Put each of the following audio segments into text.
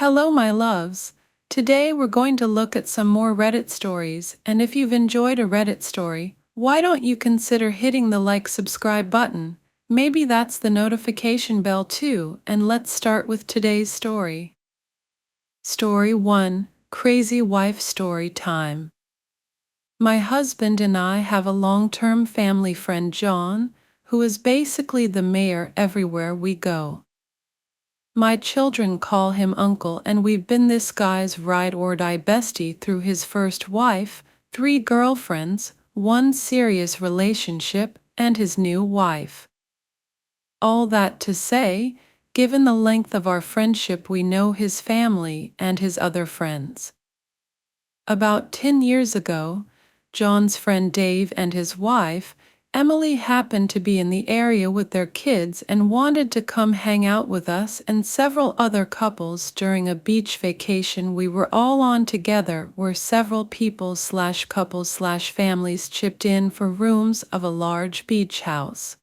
Hello, my loves. Today we're going to look at some more Reddit stories, and if you've enjoyed a Reddit story, why don't you consider hitting the subscribe button? Maybe that's the notification bell too, and let's start with today's story. Story 1, Crazy Wife Story Time. My husband and I have a long-term family friend, John, who is basically the mayor everywhere we go. My children call him Uncle, and we've been this guy's ride-or-die bestie through his first wife, 3 girlfriends, 1 serious relationship, and his new wife. All that to say, given the length of our friendship, we know his family and his other friends. About 10 years ago, John's friend Dave and his wife, Emily, happened to be in the area with their kids and wanted to come hang out with us and several other couples during a beach vacation we were all on together, where several people/couples/families chipped in for rooms of a large beach house.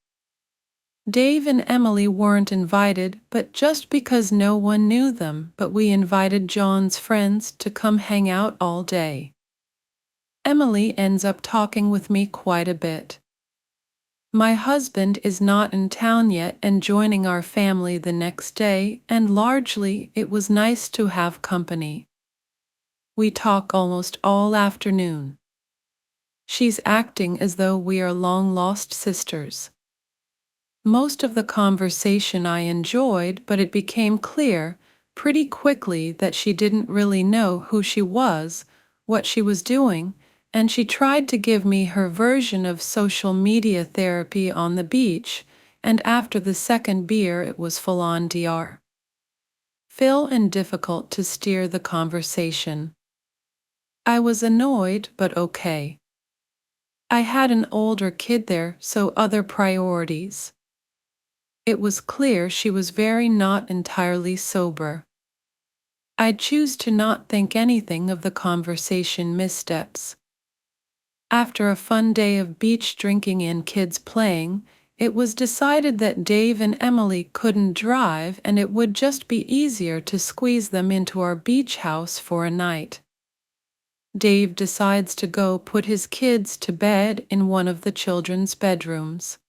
Dave and Emily weren't invited, but just because no one knew them, but we invited John's friends to come hang out all day. Emily ends up talking with me quite a bit. My husband is not in town yet and joining our family the next day, and largely it was nice to have company. We talk almost all afternoon. She's acting as though we are long-lost sisters. Most of the conversation I enjoyed, but it became clear pretty quickly that she didn't really know who she was, what she was doing, and she tried to give me her version of social media therapy on the beach, and after the second beer it was full-on Dr. Phil and difficult to steer the conversation. I was annoyed, but okay. I had an older kid there, so other priorities. It was clear she was very not entirely sober. I choose to not think anything of the conversation missteps. After a fun day of beach drinking and kids playing, it was decided that Dave and Emily couldn't drive and it would just be easier to squeeze them into our beach house for a night. Dave decides to go put his kids to bed in one of the children's bedrooms.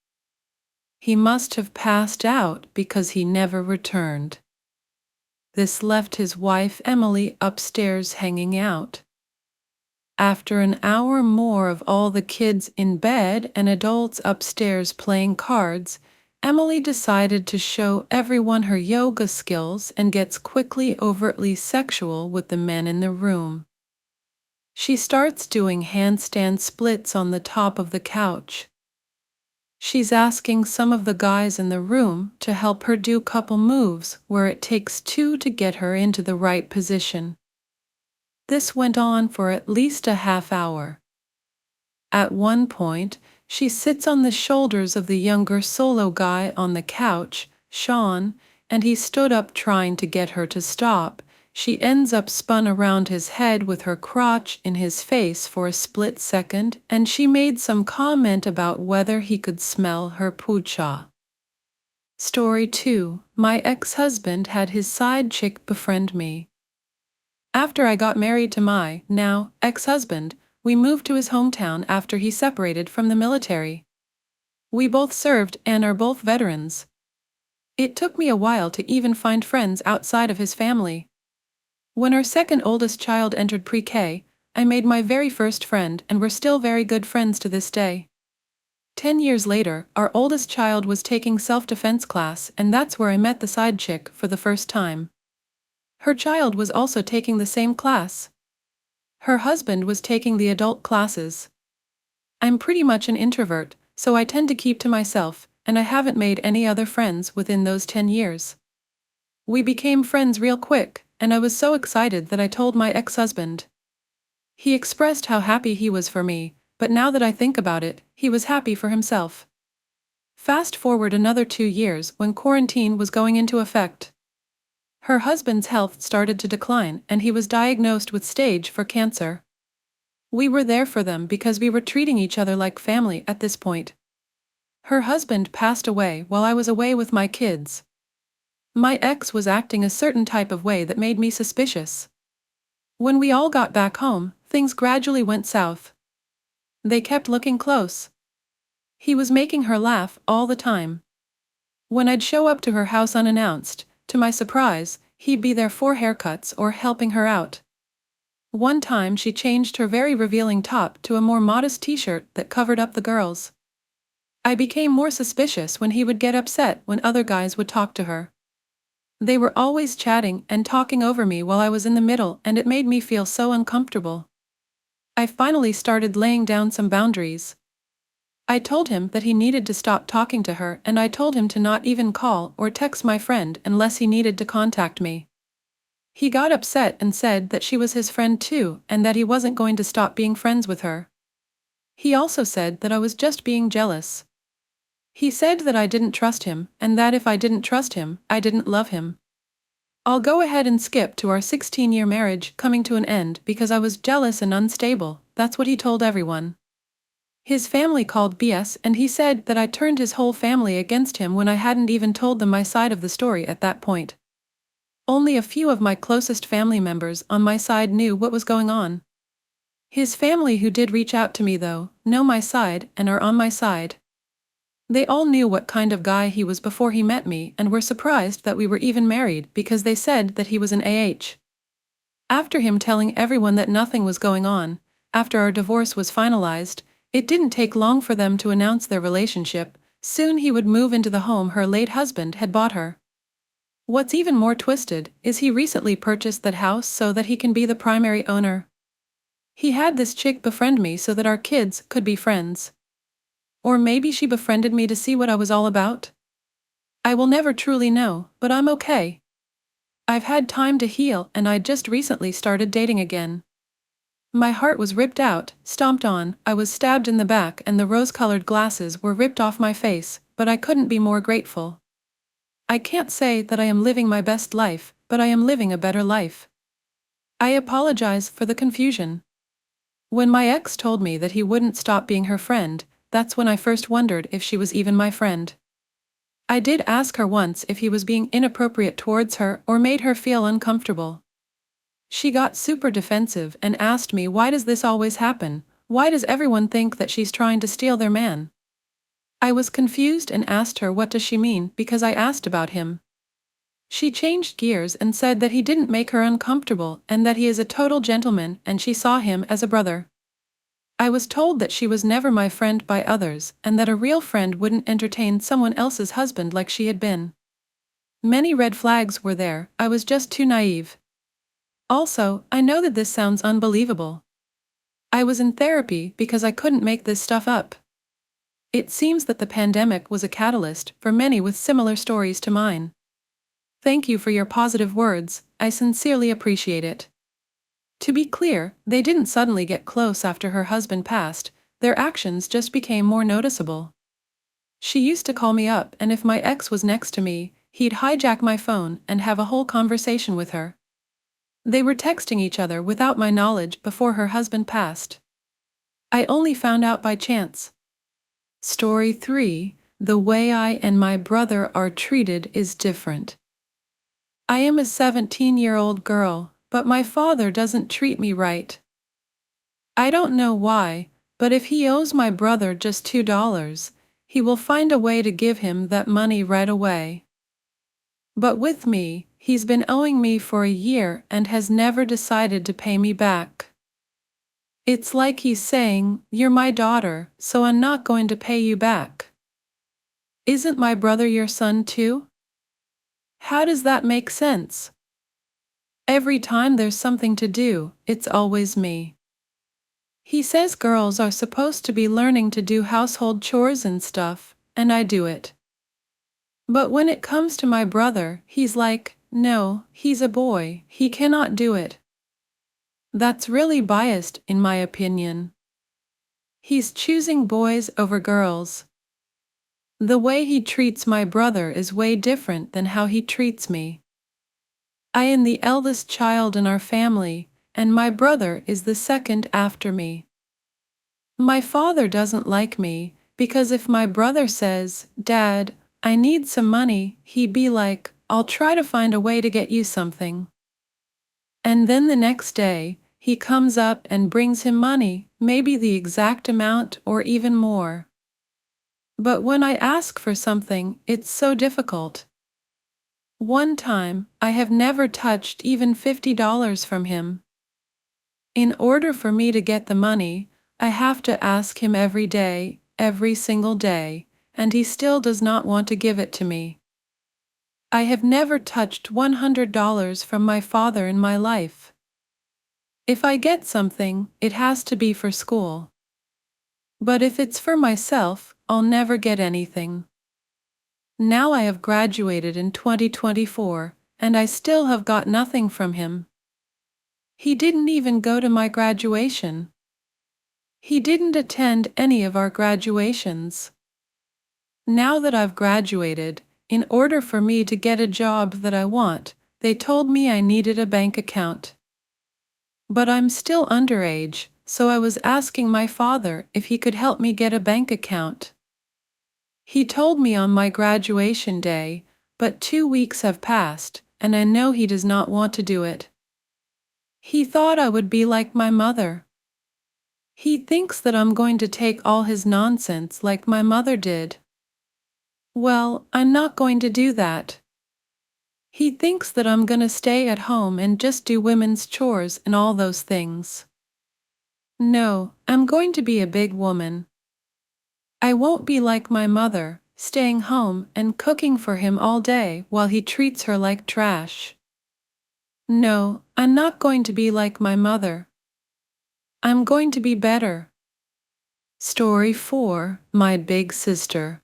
He must have passed out because he never returned. This left his wife Emily upstairs hanging out. After an hour more of all the kids in bed and adults upstairs playing cards, Emily decided to show everyone her yoga skills and gets quickly overtly sexual with the men in the room. She starts doing handstand splits on the top of the couch. She's asking some of the guys in the room to help her do couple moves where it takes 2 to get her into the right position. This went on for at least a half hour. At one point, she sits on the shoulders of the younger solo guy on the couch, Sean, and he stood up trying to get her to stop. She ends up spun around his head with her crotch in his face for a split second, and she made some comment about whether he could smell her poocha. Story 2. My ex-husband had his side chick befriend me. After I got married to my, now, ex-husband, we moved to his hometown after he separated from the military. We both served and are both veterans. It took me a while to even find friends outside of his family. When our second oldest child entered pre-K, I made my very first friend and we're still very good friends to this day. 10 years later, our oldest child was taking self-defense class, and that's where I met the side chick for the first time. Her child was also taking the same class. Her husband was taking the adult classes. I'm pretty much an introvert, so I tend to keep to myself, and I haven't made any other friends within those 10 years. We became friends real quick, and I was so excited that I told my ex-husband. He expressed how happy he was for me, but now that I think about it, he was happy for himself. Fast forward another 2 years when quarantine was going into effect. Her husband's health started to decline and he was diagnosed with stage 4 cancer. We were there for them because we were treating each other like family at this point. Her husband passed away while I was away with my kids. My ex was acting a certain type of way that made me suspicious. When we all got back home, things gradually went south. They kept looking close. He was making her laugh all the time. When I'd show up to her house unannounced, to my surprise, he'd be there for haircuts or helping her out. One time she changed her very revealing top to a more modest t-shirt that covered up the girls. I became more suspicious when he would get upset when other guys would talk to her. They were always chatting and talking over me while I was in the middle, and it made me feel so uncomfortable. I finally started laying down some boundaries. I told him that he needed to stop talking to her, and I told him to not even call or text my friend unless he needed to contact me. He got upset and said that she was his friend too and that he wasn't going to stop being friends with her. He also said that I was just being jealous. He said that I didn't trust him, and that if I didn't trust him, I didn't love him. I'll go ahead and skip to our 16-year marriage coming to an end because I was jealous and unstable. That's what he told everyone. His family called BS, and he said that I turned his whole family against him when I hadn't even told them my side of the story at that point. Only a few of my closest family members on my side knew what was going on. His family, who did reach out to me though, know my side and are on my side. They all knew what kind of guy he was before he met me and were surprised that we were even married because they said that he was an AH. After him telling everyone that nothing was going on, after our divorce was finalized, it didn't take long for them to announce their relationship. Soon he would move into the home her late husband had bought her. What's even more twisted is he recently purchased that house so that he can be the primary owner. He had this chick befriend me so that our kids could be friends. Or maybe she befriended me to see what I was all about? I will never truly know, but I'm okay. I've had time to heal, and I just recently started dating again. My heart was ripped out, stomped on, I was stabbed in the back, and the rose-colored glasses were ripped off my face, but I couldn't be more grateful. I can't say that I am living my best life, but I am living a better life. I apologize for the confusion. When my ex told me that he wouldn't stop being her friend, that's when I first wondered if she was even my friend. I did ask her once if he was being inappropriate towards her or made her feel uncomfortable. She got super defensive and asked me, why does this always happen? Why does everyone think that she's trying to steal their man? I was confused and asked her what does she mean because I asked about him. She changed gears and said that he didn't make her uncomfortable and that he is a total gentleman and she saw him as a brother. I was told that she was never my friend by others and that a real friend wouldn't entertain someone else's husband like she had been. Many red flags were there, I was just too naive. Also, I know that this sounds unbelievable. I was in therapy because I couldn't make this stuff up. It seems that the pandemic was a catalyst for many with similar stories to mine. Thank you for your positive words, I sincerely appreciate it. To be clear, they didn't suddenly get close after her husband passed, their actions just became more noticeable. She used to call me up, and if my ex was next to me, he'd hijack my phone and have a whole conversation with her. They were texting each other without my knowledge before her husband passed. I only found out by chance. Story 3: The way I and my brother are treated is different. I am a 17-year-old girl, but my father doesn't treat me right. I don't know why, but if he owes my brother just $2, he will find a way to give him that money right away. But with me, he's been owing me for a year and has never decided to pay me back. It's like he's saying, "You're my daughter, so I'm not going to pay you back." Isn't my brother your son too? How does that make sense? Every time there's something to do, it's always me. He says girls are supposed to be learning to do household chores and stuff, and I do it. But when it comes to my brother, he's like, no, he's a boy, he cannot do it. That's really biased, in my opinion. He's choosing boys over girls. The way he treats my brother is way different than how he treats me. I am the eldest child in our family, and my brother is the second after me. My father doesn't like me, because if my brother says, "Dad, I need some money," he'd be like, I'll try to find a way to get you something." And then the next day, he comes up and brings him money, maybe the exact amount or even more. But when I ask for something, it's so difficult. One time, I have never touched even $50 from him. In order for me to get the money, I have to ask him every day, every single day, and he still does not want to give it to me. I have never touched $100 from my father in my life. If I get something, it has to be for school. But if it's for myself, I'll never get anything. Now I have graduated in 2024, and I still have got nothing from him. He didn't even go to my graduation. He didn't attend any of our graduations. Now that I've graduated, in order for me to get a job that I want, they told me I needed a bank account. But I'm still underage, so I was asking my father if he could help me get a bank account. He told me on my graduation day, but 2 weeks have passed, and I know he does not want to do it. He thought I would be like my mother. He thinks that I'm going to take all his nonsense like my mother did. Well, I'm not going to do that. He thinks that I'm gonna stay at home and just do women's chores and all those things. No, I'm going to be a big woman. I won't be like my mother, staying home and cooking for him all day while he treats her like trash. No, I'm not going to be like my mother. I'm going to be better. Story 4: My Big Sister.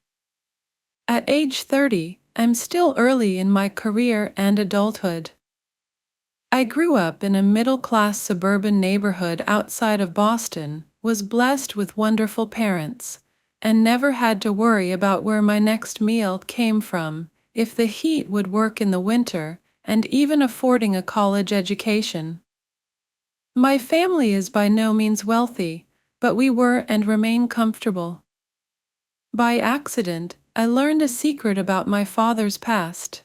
At age 30, I'm still early in my career and adulthood. I grew up in a middle-class suburban neighborhood outside of Boston, was blessed with wonderful parents, and never had to worry about where my next meal came from, if the heat would work in the winter, and even affording a college education. My family is by no means wealthy, but we were and remain comfortable. By accident, I learned a secret about my father's past.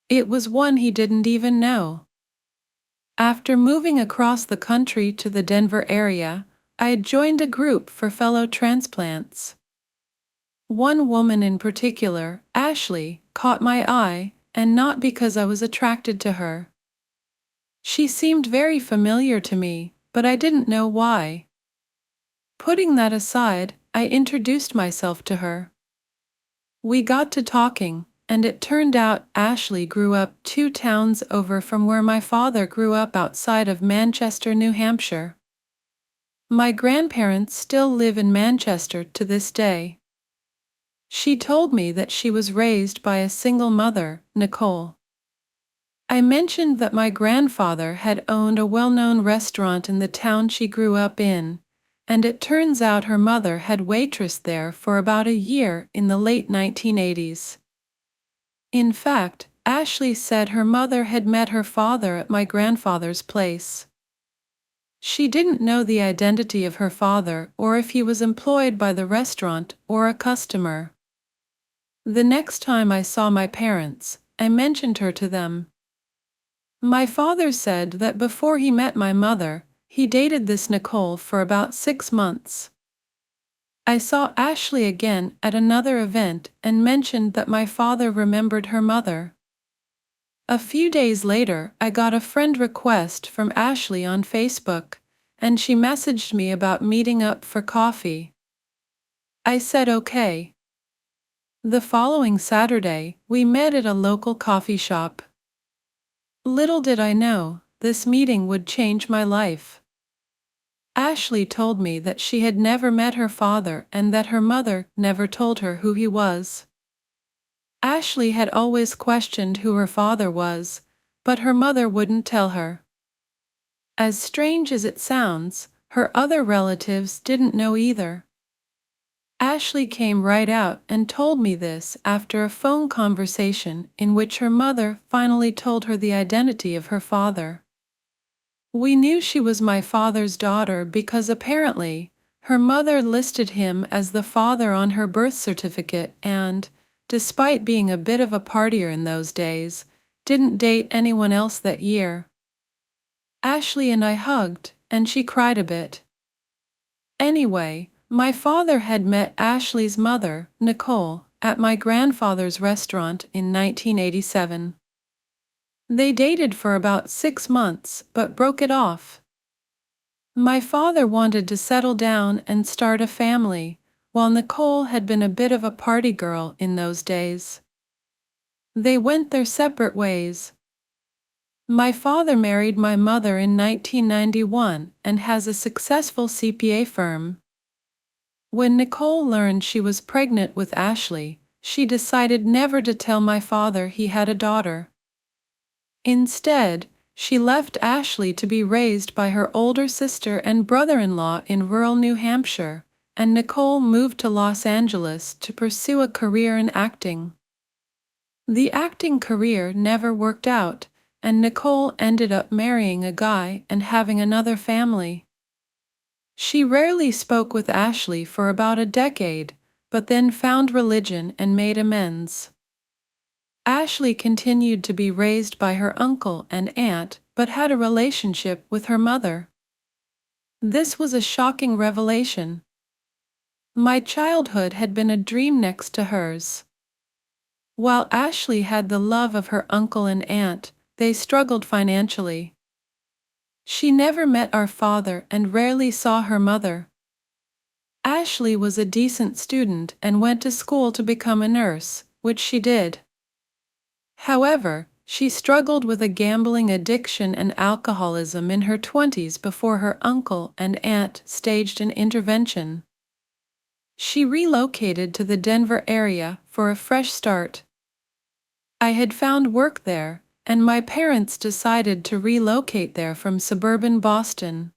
It was one he didn't even know. After moving across the country to the Denver area, I joined a group for fellow transplants. One woman in particular, Ashley, caught my eye, and not because I was attracted to her. She seemed very familiar to me, but I didn't know why. Putting that aside, I introduced myself to her. We got to talking, and it turned out Ashley grew up 2 towns over from where my father grew up outside of Manchester, New Hampshire. My grandparents still live in Manchester to this day. She told me that she was raised by a single mother, Nicole. I mentioned that my grandfather had owned a well-known restaurant in the town she grew up in, and it turns out her mother had waitressed there for about a year in the late 1980s. In fact, Ashley said her mother had met her father at my grandfather's place. She didn't know the identity of her father or if he was employed by the restaurant or a customer. The next time I saw my parents, I mentioned her to them. My father said that before he met my mother, he dated this Nicole for about 6 months. I saw Ashley again at another event and mentioned that my father remembered her mother. A few days later, I got a friend request from Ashley on Facebook, and she messaged me about meeting up for coffee. I said okay. The following Saturday, we met at a local coffee shop. Little did I know, this meeting would change my life. Ashley told me that she had never met her father and that her mother never told her who he was. Ashley had always questioned who her father was, but her mother wouldn't tell her. As strange as it sounds, her other relatives didn't know either. Ashley came right out and told me this after a phone conversation in which her mother finally told her the identity of her father. We knew she was my father's daughter because apparently, her mother listed him as the father on her birth certificate and, despite being a bit of a partier in those days, didn't date anyone else that year. Ashley and I hugged, and she cried a bit. Anyway, my father had met Ashley's mother, Nicole, at my grandfather's restaurant in 1987. They dated for about 6 months, but broke it off. My father wanted to settle down and start a family, while Nicole had been a bit of a party girl in those days. They went their separate ways. My father married my mother in 1991 and has a successful CPA firm. When Nicole learned she was pregnant with Ashley, she decided never to tell my father he had a daughter. Instead, she left Ashley to be raised by her older sister and brother-in-law in rural New Hampshire, and Nicole moved to Los Angeles to pursue a career in acting. The acting career never worked out, and Nicole ended up marrying a guy and having another family. She rarely spoke with Ashley for about a decade, but then found religion and made amends. Ashley continued to be raised by her uncle and aunt, but had a relationship with her mother. This was a shocking revelation. My childhood had been a dream next to hers. While Ashley had the love of her uncle and aunt, they struggled financially. She never met our father and rarely saw her mother. Ashley was a decent student and went to school to become a nurse, which she did. However, she struggled with a gambling addiction and alcoholism in her 20s before her uncle and aunt staged an intervention. She relocated to the Denver area for a fresh start. I had found work there, and my parents decided to relocate there from suburban Boston.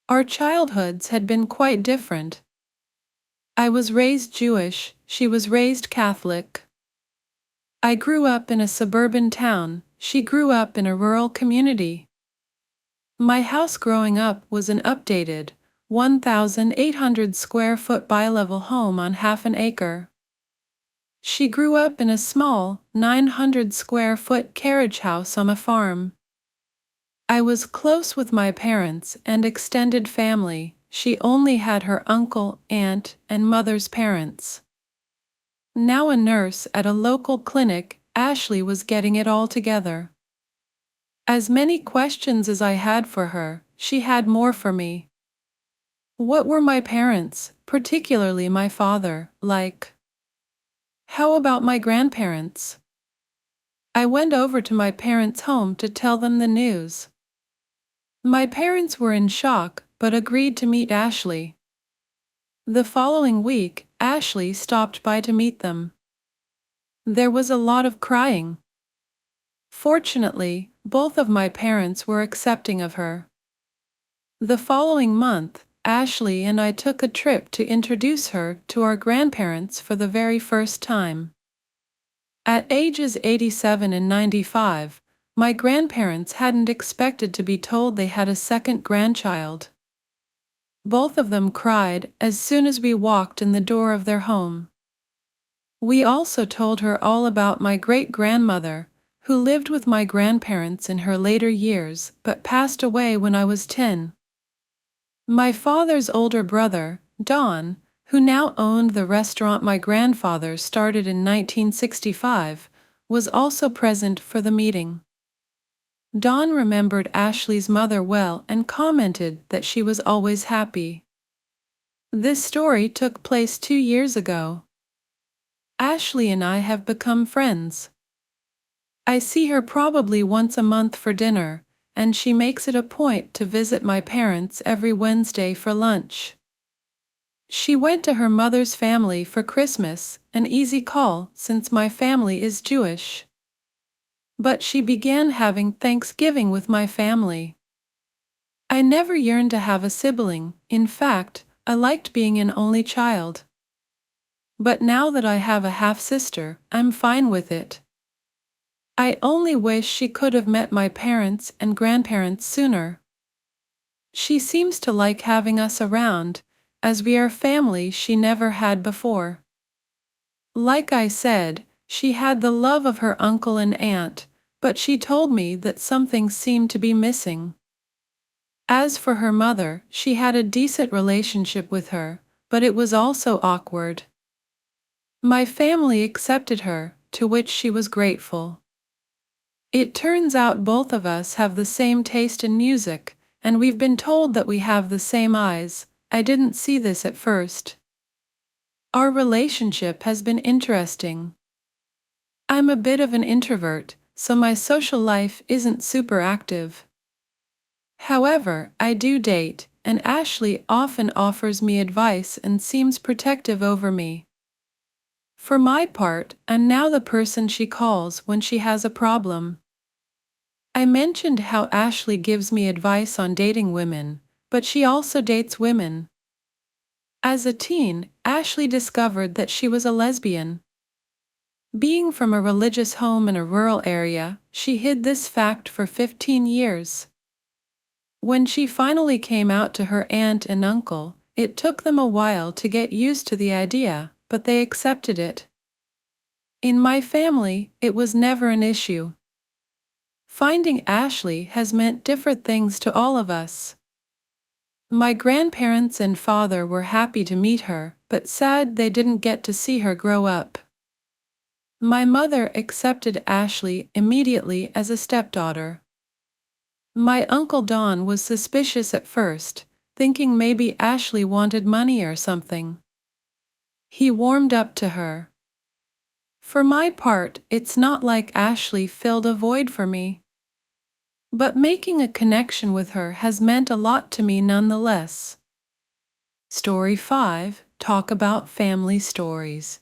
Our childhoods had been quite different. I was raised Jewish, she was raised Catholic. I grew up in a suburban town, she grew up in a rural community. My house growing up was an updated, 1,800 square foot bi-level home on half an acre. She grew up in a small, 900 square foot carriage house on a farm. I was close with my parents and extended family. She only had her uncle, aunt, and mother's parents. Now a nurse at a local clinic, Ashley was getting it all together. As many questions as I had for her, she had more for me. What were my parents, particularly my father, like? How about my grandparents? I went over to my parents' home to tell them the news. My parents were in shock, but agreed to meet Ashley. The following week, Ashley stopped by to meet them. There was a lot of crying. Fortunately, both of my parents were accepting of her. The following month, Ashley and I took a trip to introduce her to our grandparents for the very first time. At ages 87 and 95, my grandparents hadn't expected to be told they had a second grandchild. Both of them cried as soon as we walked in the door of their home. We also told her all about my great-grandmother, who lived with my grandparents in her later years but passed away when I was 10. My father's older brother, Don, who now owned the restaurant my grandfather started in 1965, was also present for the meeting. Don remembered Ashley's mother well and commented that she was always happy. This story took place 2 years ago. Ashley and I have become friends. I see her probably once a month for dinner, and she makes it a point to visit my parents every Wednesday for lunch. She went to her mother's family for Christmas, an easy call since my family is Jewish. But she began having Thanksgiving with my family. I never yearned to have a sibling, in fact, I liked being an only child. But now that I have a half-sister, I'm fine with it. I only wish she could have met my parents and grandparents sooner. She seems to like having us around, as we are family she never had before. Like I said, she had the love of her uncle and aunt, but she told me that something seemed to be missing. As for her mother, she had a decent relationship with her, but it was also awkward. My family accepted her, to which she was grateful. It turns out both of us have the same taste in music, and we've been told that we have the same eyes. I didn't see this at first. Our relationship has been interesting. I'm a bit of an introvert, so my social life isn't super active. However, I do date, and Ashley often offers me advice and seems protective over me. For my part, I'm now the person she calls when she has a problem. I mentioned how Ashley gives me advice on dating women, but she also dates women. As a teen, Ashley discovered that she was a lesbian. Being from a religious home in a rural area, she hid this fact for 15 years. When she finally came out to her aunt and uncle, it took them a while to get used to the idea, but they accepted it. In my family, it was never an issue. Finding Ashley has meant different things to all of us. My grandparents and father were happy to meet her, but sad they didn't get to see her grow up. My mother accepted Ashley immediately as a stepdaughter. My Uncle Don was suspicious at first, thinking maybe Ashley wanted money or something. He warmed up to her. For my part, it's not like Ashley filled a void for me. But making a connection with her has meant a lot to me nonetheless. Story 5. Talk about family stories.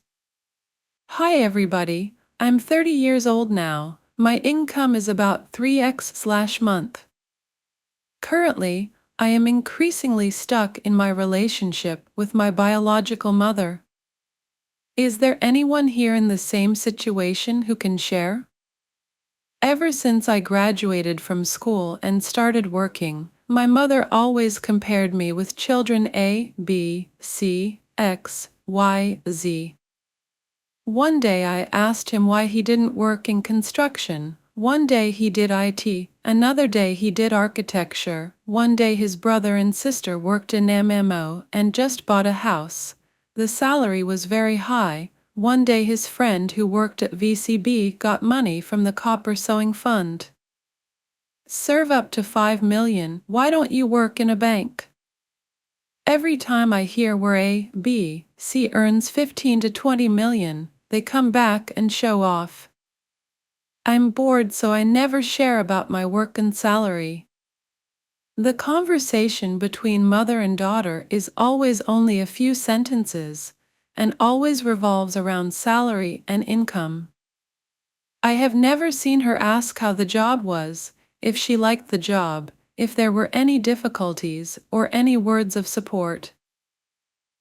Hi everybody, I'm 30 years old now. My income is about 3x/month. Currently, I am increasingly stuck in my relationship with my biological mother. Is there anyone here in the same situation who can share? Ever since I graduated from school and started working, my mother always compared me with children A, B, C, X, Y, Z. One day I asked him why he didn't work in construction. One day he did IT, another day he did architecture, one day his brother and sister worked in MMO and just bought a house. The salary was very high. One day his friend who worked at VCB got money from the copper sewing fund. Serve up to 5 million, why don't you work in a bank? Every time I hear where A, B, C earns 15 to 20 million, they come back and show off. I'm bored, so I never share about my work and salary. The conversation between mother and daughter is always only a few sentences, and always revolves around salary and income. I have never seen her ask how the job was, if she liked the job, if there were any difficulties, or any words of support.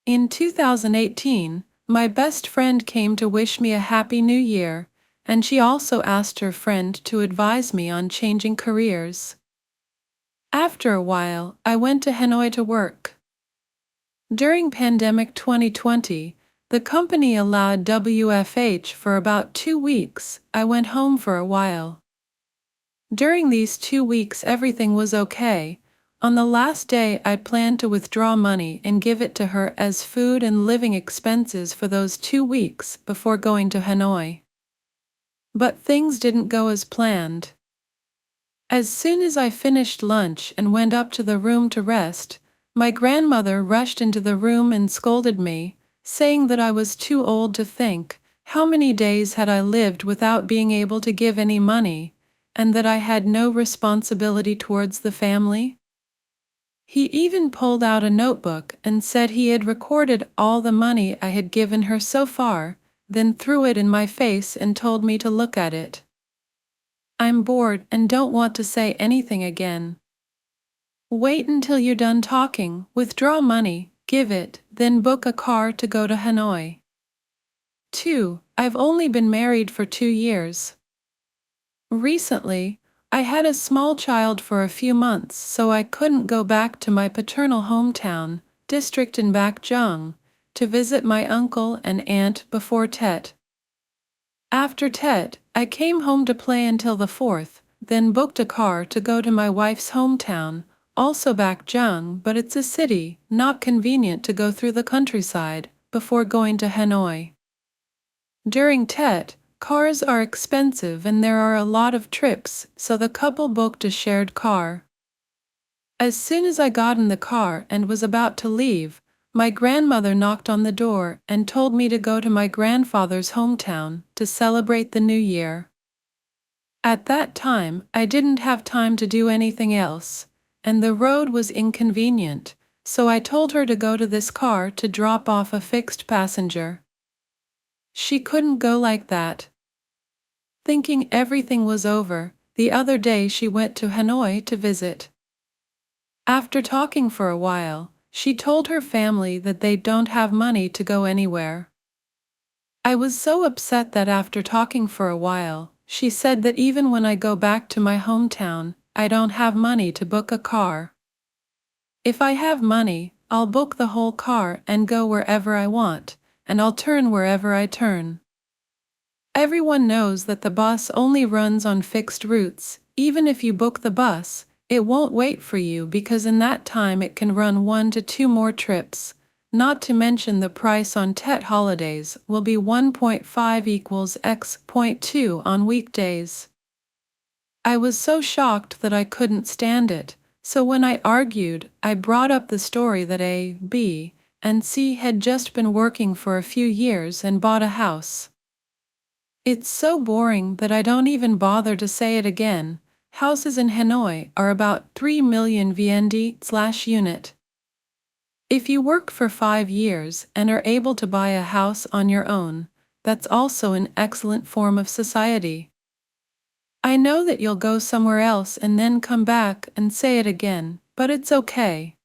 In 2018, my best friend came to wish me a happy new year, and she also asked her friend to advise me on changing careers. After a while, I went to Hanoi to work. During pandemic 2020, the company allowed WFH for about 2 weeks. I went home for a while. During these 2 weeks everything was okay. On the last day I'd planned to withdraw money and give it to her as food and living expenses for those 2 weeks before going to Hanoi. But things didn't go as planned. As soon as I finished lunch and went up to the room to rest, my grandmother rushed into the room and scolded me, saying that I was too old to think. How many days had I lived without being able to give any money, and that I had no responsibility towards the family? He even pulled out a notebook and said he had recorded all the money I had given her so far, then threw it in my face and told me to look at it. I'm bored and don't want to say anything again. Wait until you're done talking, withdraw money, give it, then book a car to go to Hanoi. 2. I've only been married for 2 years. Recently, I had a small child for a few months, so I couldn't go back to my paternal hometown, district in Baekjeong, to visit my uncle and aunt before Tet. After Tet, I came home to play until the 4th, then booked a car to go to my wife's hometown, also Bakjang, but it's a city, not convenient to go through the countryside, before going to Hanoi. During Tet, cars are expensive and there are a lot of trips, so the couple booked a shared car. As soon as I got in the car and was about to leave, my grandmother knocked on the door and told me to go to my grandfather's hometown to celebrate the New Year. At that time, I didn't have time to do anything else, and the road was inconvenient, so I told her to go to this car to drop off a fixed passenger. She couldn't go like that. Thinking everything was over, the other day she went to Hanoi to visit. After talking for a while, she told her family that they don't have money to go anywhere. I was so upset that after talking for a while, she said that even when I go back to my hometown, I don't have money to book a car. If I have money, I'll book the whole car and go wherever I want, and I'll turn wherever I turn. Everyone knows that the bus only runs on fixed routes. Even if you book the bus, it won't wait for you because in that time it can run 1 to 2 more trips. Not to mention the price on Tet holidays will be 1.5 equals x.2 on weekdays. I was so shocked that I couldn't stand it, so when I argued, I brought up the story that A, B, and C had just been working for a few years and bought a house. It's so boring that I don't even bother to say it again. Houses in Hanoi are about 3 million VND/unit. If you work for 5 years and are able to buy a house on your own, that's also an excellent form of society. I know that you'll go somewhere else and then come back and say it again, but it's okay.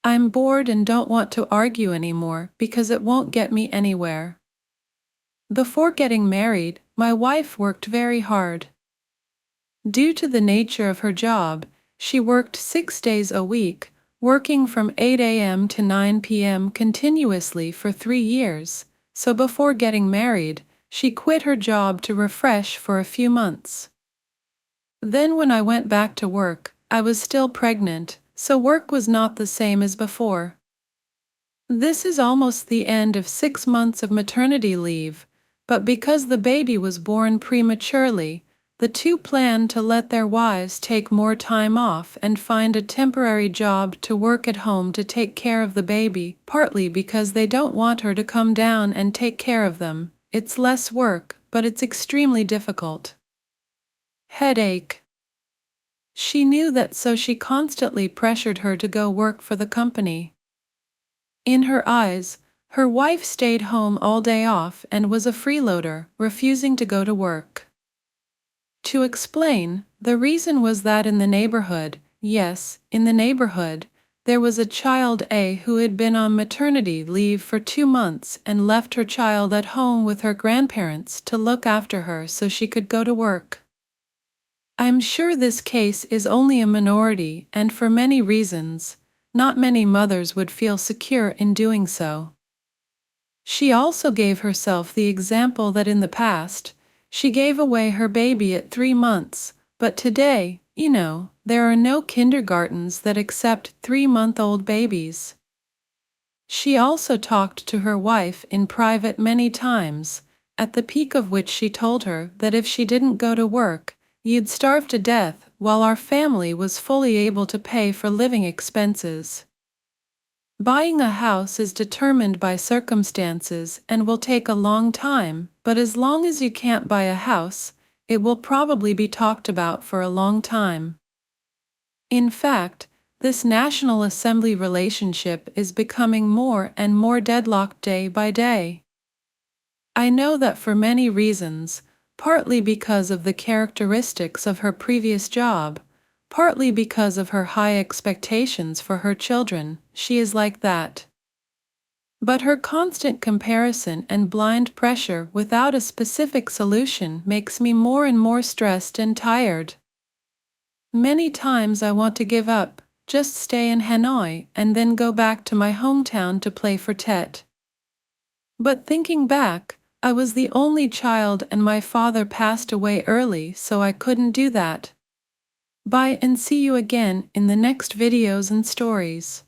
I'm bored and don't want to argue anymore because it won't get me anywhere. Before getting married, my wife worked very hard. Due to the nature of her job, she worked 6 days a week, working from 8 a.m. to 9 p.m. continuously for 3 years, so before getting married, she quit her job to refresh for a few months. Then when I went back to work, I was still pregnant, so work was not the same as before. This is almost the end of 6 months of maternity leave, but because the baby was born prematurely, the two planned to let their wives take more time off and find a temporary job to work at home to take care of the baby, partly because they don't want her to come down and take care of them. It's less work, but it's extremely difficult. Headache. She knew that, so she constantly pressured her to go work for the company. In her eyes, her wife stayed home all day off and was a freeloader, refusing to go to work. To explain, the reason was that in the neighborhood, yes, in the neighborhood, there was a child A who had been on maternity leave for 2 months and left her child at home with her grandparents to look after her so she could go to work. I'm sure this case is only a minority, and for many reasons, not many mothers would feel secure in doing so. She also gave herself the example that in the past, she gave away her baby at 3 months, but today, there are no kindergartens that accept 3-month-old babies. She also talked to her wife in private many times, at the peak of which she told her that if she didn't go to work, you'd starve to death, while our family was fully able to pay for living expenses. Buying a house is determined by circumstances and will take a long time, but as long as you can't buy a house, it will probably be talked about for a long time. In fact, this National Assembly relationship is becoming more and more deadlocked day by day. I know that for many reasons, partly because of the characteristics of her previous job, partly because of her high expectations for her children, she is like that. But her constant comparison and blind pressure without a specific solution makes me more and more stressed and tired. Many times I want to give up, just stay in Hanoi and then go back to my hometown to play for Tet. But thinking back, I was the only child and my father passed away early, so I couldn't do that. Bye and see you again in the next videos and stories.